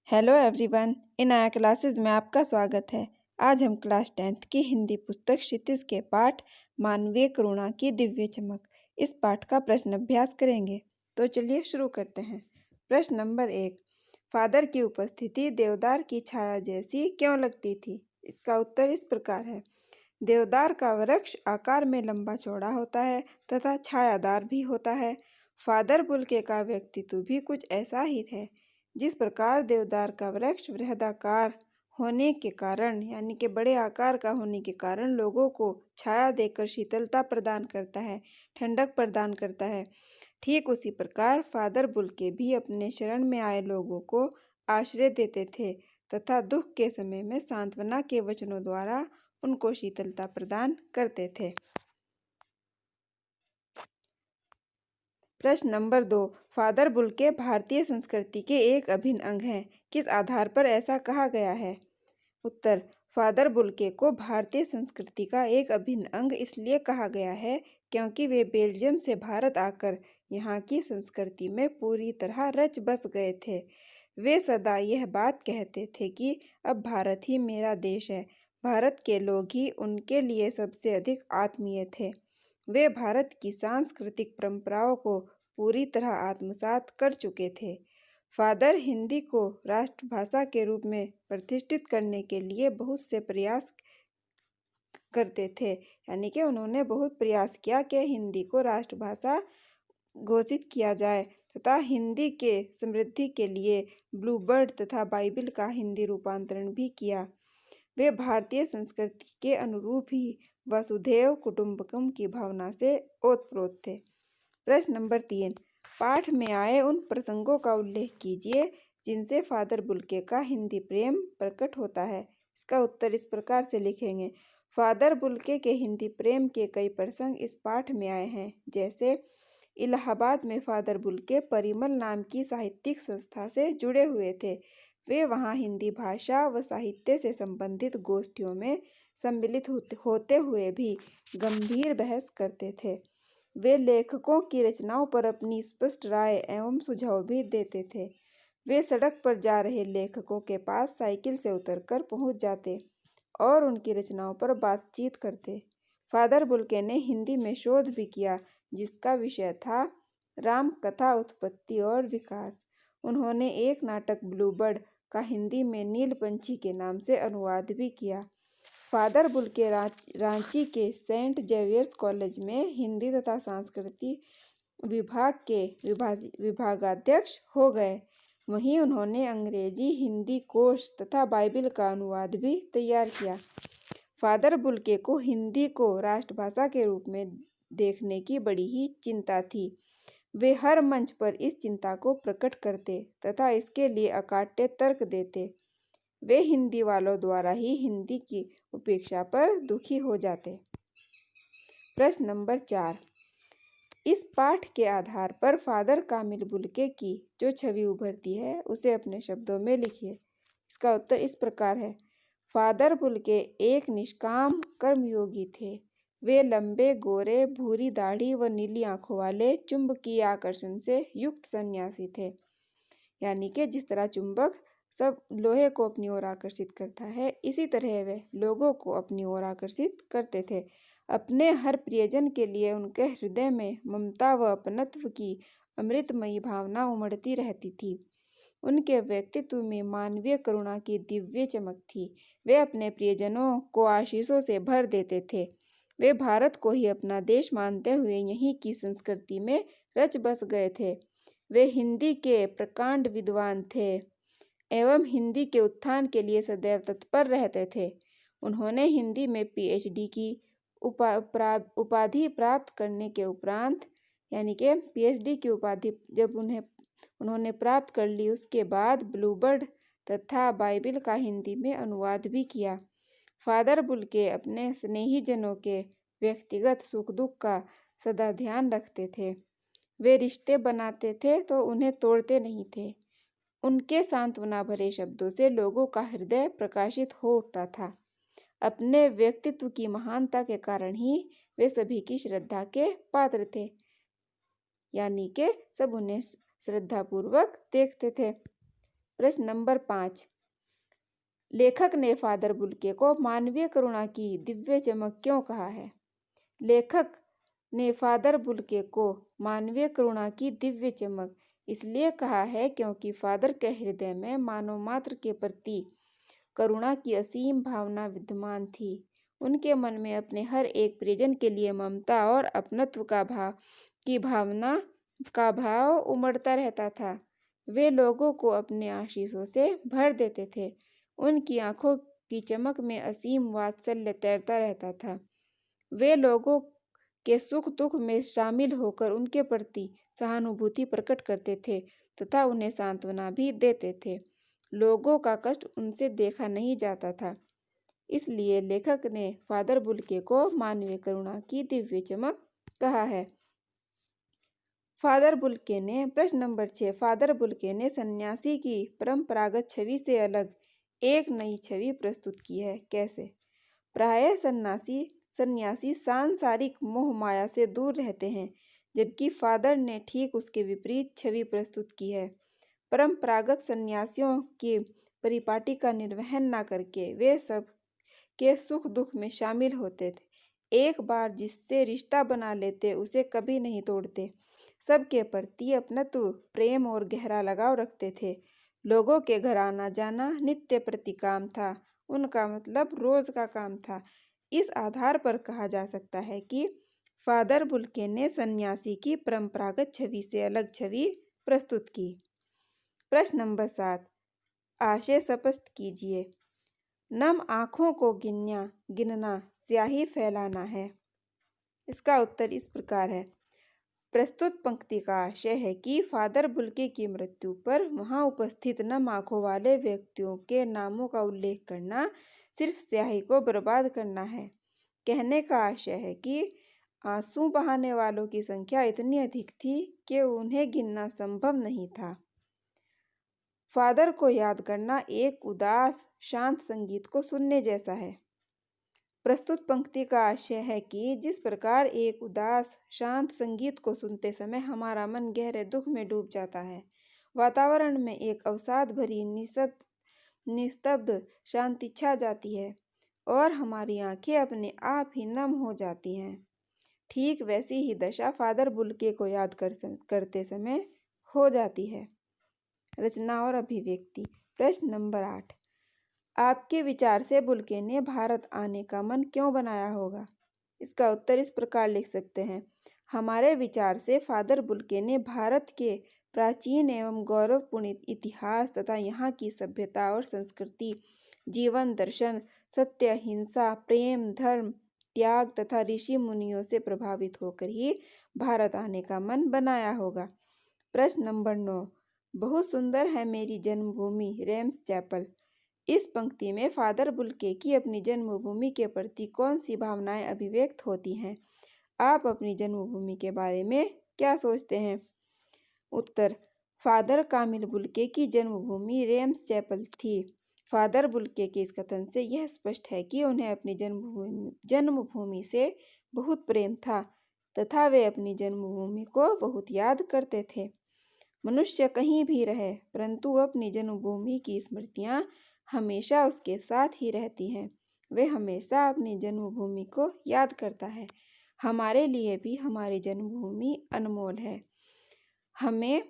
Hello everyone, इन आया classes में आपका स्वागत है। आज हम क्लास 10th की हिंदी पुस्तक क्षितिज के पाठ मानवीय करुणा की दिव्य चमक इस पाठ का प्रश्न अभ्यास करेंगे। तो चलिए शुरू करते हैं। प्रश्न नंबर 1, फादर की उपस्थिति देवदार की छाया जैसी क्यों लगती थी? इसका उत्तर इस प्रकार है। देवदार का वृक्ष आकार में लंबा चौड़ा होता है तथा छायादार भी होता है। फादर बुल्के का व्यक्तित्व भी कुछ ऐसा ही है। जिस प्रकार देवदार का वृक्ष बृहदाकार होने के कारण यानी कि बड़े आकार का होने के कारण लोगों को छाया देकर शीतलता प्रदान करता है, ठंडक प्रदान करता है, ठीक उसी प्रकार फादर बुल्के भी अपने शरण में आए लोगों को आश्रय देते थे तथा दुख के समय में सांत्वना के वचनों द्वारा उनको शीतलता प्रदान करते थे। प्रश्न नंबर 2, फादर बुल्के भारतीय संस्कृति के एक अभिन्न अंग हैं। किस आधार पर ऐसा कहा गया है? उत्तर, फादर बुल्के को भारतीय संस्कृति का एक अभिन्न अंग इसलिए कहा गया है क्योंकि वे बेल्जियम से भारत आकर यहाँ की संस्कृति में पूरी तरह रच बस गए थे। वे सदा यह बात कहते थे कि अब भारत ही मेरा देश है। भारत के लोग ही उनके लिए सबसे अधिक आत्मीय थे। वे भारत की सांस्कृतिक परंपराओं को पूरी तरह आत्मसात कर चुके थे। फादर हिंदी को राष्ट्रभाषा के रूप में प्रतिष्ठित करने के लिए बहुत से प्रयास करते थे, यानी कि उन्होंने बहुत प्रयास किया कि हिंदी को राष्ट्रभाषा घोषित किया जाए तथा हिंदी के समृद्धि के लिए ब्लू बर्ड तथा बाइबिल का हिंदी रूपांतरण भी किया। वे भारतीय संस्कृति के अनुरूप ही वसुधैव कुटुंबकम की भावना से ओतप्रोत थे। प्रश्न नंबर 3, पाठ में आए उन प्रसंगों का उल्लेख कीजिए जिनसे फादर बुल्के का हिंदी प्रेम प्रकट होता है। इसका उत्तर इस प्रकार से लिखेंगे। फादर बुल्के के हिंदी प्रेम के कई प्रसंग इस पाठ में आए हैं, जैसे इलाहाबाद में फादर बुल्के परिमल नाम की साहित्यिक संस्था से जुड़े हुए थे। वे वहां हिंदी भाषा व साहित्य से संबंधित गोष्ठियों में सम्मिलित होते हुए भी गंभीर बहस करते थे। वे लेखकों की रचनाओं पर अपनी स्पष्ट राय एवं सुझाव भी देते थे। वे सड़क पर जा रहे लेखकों के पास साइकिल से उतरकर पहुंच जाते और उनकी रचनाओं पर बातचीत करते। फादर बुल्के ने हिंदी में शोध भी किया जिसका विषय था राम कथा उत्पत्ति और विकास। उन्होंने एक नाटक ब्लू बर्ड का हिंदी में नील पंछी के नाम से अनुवाद भी किया। फादर बुल्के रांची के सेंट जेवियर्स कॉलेज में हिंदी तथा संस्कृति विभाग के विभागाध्यक्ष हो गए। वहीं उन्होंने अंग्रेजी हिंदी कोश तथा बाइबिल का अनुवाद भी तैयार किया। फादर बुल्के को हिंदी को राष्ट्रभाषा के रूप में देखने की बड़ी ही चिंता थी। वे हर मंच पर इस चिंता को प्रकट करते तथा इसके लिए अकाट्य तर्क देते। वे हिंदी वालों द्वारा ही हिंदी की उपेक्षा पर दुखी हो जाते। प्रश्न नंबर 4, इस पाठ के आधार पर फादर कामिल बुल्के की जो छवि उभरती है उसे अपने शब्दों में लिखिए। इसका उत्तर इस प्रकार है। फादर बुल्के एक निष्काम कर्मयोगी थे। वे लंबे गोरे भूरी दाढ़ी व नीली आंखों वाले चुंबकीय आकर्षण से युक्त सन्यासी थे। यानी कि जिस तरह चुंबक सब लोहे को अपनी ओर आकर्षित करता है, इसी तरह वे लोगों को अपनी ओर आकर्षित करते थे। अपने हर प्रियजन के लिए उनके हृदय में ममता व अपनत्व की अमृतमयी भावना उमड़ती रहती थी। उनके व्यक्तित्व में मानवीय करुणा की दिव्य चमक थी। वे अपने प्रियजनों को आशीषों से भर देते थे। वे भारत को ही अपना देश मानते हुए यहीं की संस्कृति में रच बस गए थे। वे हिंदी के प्रकांड विद्वान थे एवं हिंदी के उत्थान के लिए सदैव तत्पर रहते थे। उन्होंने हिंदी में PhD की उपाधि प्राप्त करने के उपरांत, यानी कि PhD की उपाधि जब उन्होंने प्राप्त कर ली, उसके बाद ब्लू बर्ड तथा बाइबिल का हिंदी में अनुवाद भी किया। फादर बुल्के अपने स्नेही जनों के व्यक्तिगत सुख दुख का सदा ध्यान रखते थे। वे रिश्ते बनाते थे तो उन्हें तोड़ते नहीं थे। उनके सांत्वना भरे शब्दों से लोगों का हृदय प्रकाशित हो उठता था। अपने व्यक्तित्व की महानता के कारण ही वे सभी की श्रद्धा के पात्र थे, यानी कि सब उन्हें श्रद्धापूर्वक देखते थे। प्रश्न नंबर 5, लेखक ने फादर बुल्के को मानवीय करुणा की दिव्य चमक क्यों कहा है? लेखक ने फादर बुल्के को मानवीय करुणा की दिव्य चमक इसलिए कहा है क्योंकि फादर के हृदय में मानव मात्र के प्रति करुणा की असीम भावना विद्यमान थी। उनके मन में अपने हर एक परिजन के लिए ममता और अपनत्व का भाव उमड़ता रहता था। वे लोगों को अपने आशीषों से भर देते थे। उनकी आंखों की चमक में असीम वात्सल्य तैरता रहता था। वे लोगों के सुख दुख में शामिल होकर उनके प्रति सहानुभूति प्रकट करते थे तथा उन्हें सांत्वना भी देते थे। लोगों का कष्ट उनसे देखा नहीं जाता था, इसलिए लेखक ने फादर बुल्के को मानवीय करुणा की दिव्य चमक कहा है। फादर बुल्के ने प्रश्न नंबर 6, फादर बुल्के ने सन्यासी की परंपरागत छवि से अलग एक नई छवि प्रस्तुत की है। कैसे? प्रायः सन्यासी सांसारिक मोह माया से दूर रहते हैं, जबकि फादर ने ठीक उसके विपरीत छवि प्रस्तुत की है। परंपरागत सन्यासियों की परिपाटी का निर्वहन न करके वे सब के सुख दुख में शामिल होते थे। एक बार जिससे रिश्ता बना लेते उसे कभी नहीं तोड़ते। सबके प्रति अपनत्व, प्रेम और गहरा लगाव रखते थे। लोगों के घर आना जाना नित्य प्रति काम था। उनका मतलब रोज का काम था। इस आधार पर कहा जा सकता है कि फादर बुल्के ने सन्यासी की परंपरागत छवि से अलग छवि प्रस्तुत की। प्रश्न नंबर 7, आशय स्पष्ट कीजिए। नम आँखों को गिनना स्याही फैलाना है। इसका उत्तर इस प्रकार है। प्रस्तुत पंक्ति का आशय है कि फादर बुल्के की मृत्यु पर वहां उपस्थित नम आँखों वाले व्यक्तियों के नामों का उल्लेख करना सिर्फ स्याही को बर्बाद करना है। कहने का आशय है कि आंसू बहाने वालों की संख्या इतनी अधिक थी कि उन्हें गिनना संभव नहीं था। फादर को याद करना एक उदास शांत संगीत को सुनने जैसा है। प्रस्तुत पंक्ति का आशय है कि जिस प्रकार एक उदास शांत संगीत को सुनते समय हमारा मन गहरे दुख में डूब जाता है, वातावरण में एक अवसाद भरी निस्तब्ध शांति छा जाती है और हमारी आंखें अपने आप ही नम हो जाती हैं, ठीक वैसी ही दशा फादर बुल्के को याद करते समय हो जाती है। रचना और अभिव्यक्ति। प्रश्न नंबर 8, आपके विचार से बुल्के ने भारत आने का मन क्यों बनाया होगा? इसका उत्तर इस प्रकार लिख सकते हैं। हमारे विचार से फादर बुल्के ने भारत के प्राचीन एवं गौरवपूर्ण इतिहास तथा यहाँ की सभ्यता और संस्कृति, जीवन दर्शन, सत्य, अहिंसा, प्रेम, धर्म, त्याग तथा ऋषि मुनियों से प्रभावित होकर ही भारत आने का मन बनाया होगा। प्रश्न नंबर 9, बहुत सुंदर है मेरी जन्मभूमि रेम्स चैपल। इस पंक्ति में फादर बुल्के की अपनी जन्मभूमि के प्रति कौन सी भावनाएं अभिव्यक्त होती हैं? आप अपनी जन्मभूमि के बारे में क्या सोचते हैं? उत्तर, फादर कामिल बुल्के की जन्मभूमि रेम्स चैपल थी। फादर बुल्के के इस कथन से यह स्पष्ट है कि उन्हें अपनी जन्मभूमि से बहुत प्रेम था तथा वे अपनी जन्मभूमि को बहुत याद करते थे। मनुष्य कहीं भी रहे, परंतु अपनी जन्मभूमि की स्मृतियाँ हमेशा उसके साथ ही रहती हैं। वे हमेशा अपनी जन्मभूमि को याद करता है। हमारे लिए भी हमारी जन्मभूमि अनमोल है। हमें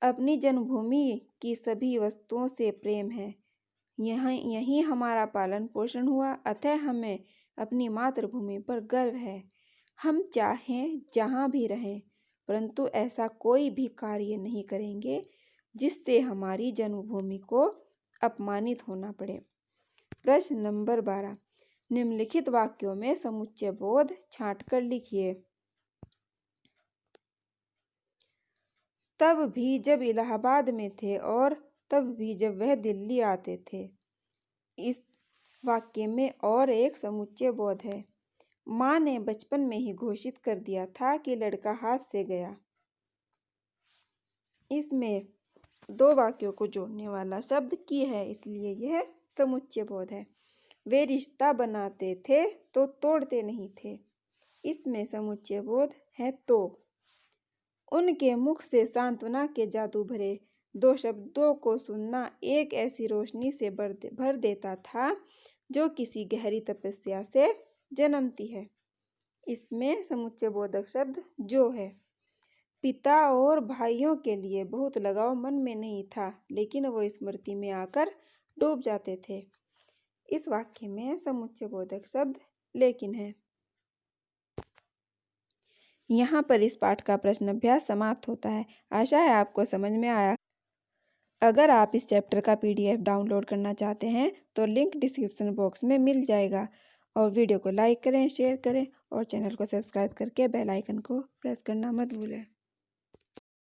अपनी जन्मभूमि की सभी वस्तुओं से प्रेम है। यहीं हमारा पालन पोषण हुआ, अतः हमें अपनी मातृभूमि पर गर्व है। हम चाहें जहाँ भी रहें, परंतु ऐसा कोई भी कार्य नहीं करेंगे जिससे हमारी जन्मभूमि को अपमानित होना पड़े। प्रश्न नंबर 12, निम्नलिखित वाक्यों में समुच्चय बोध छांटकर लिखिए। तब भी जब इलाहाबाद में थे और तब भी जब वह दिल्ली आते थे। इस वाक्य में और एक समुच्चय बोध है। माँ ने बचपन में ही घोषित कर दिया था कि लड़का हाथ से गया। इसमें दो वाक्यों को जोड़ने वाला शब्द की है, इसलिए यह समुच्चय बोध है। वे रिश्ता बनाते थे तो तोड़ते नहीं थे। इसमें समुच्चय बोध है। तो उनके मुख से सांत्वना के जादू भरे दो शब्दों को सुनना एक ऐसी रोशनी से भर देता था जो किसी गहरी तपस्या से जन्मती है। इसमें समुच्चय बोधक शब्द जो है। पिता और भाइयों के लिए बहुत लगाव मन में नहीं था, लेकिन वो स्मृति में आकर डूब जाते थे। इस वाक्य में समुच्चय बोधक शब्द लेकिन है। यहाँ पर इस पाठ का प्रश्न अभ्यास समाप्त होता है। आशा है आपको समझ में आया। अगर आप इस चैप्टर का PDF डाउनलोड करना चाहते हैं तो लिंक डिस्क्रिप्शन बॉक्स में मिल जाएगा। और वीडियो को लाइक करें, शेयर करें और चैनल को सब्सक्राइब करके बेल आइकन को प्रेस करना मत भूलें।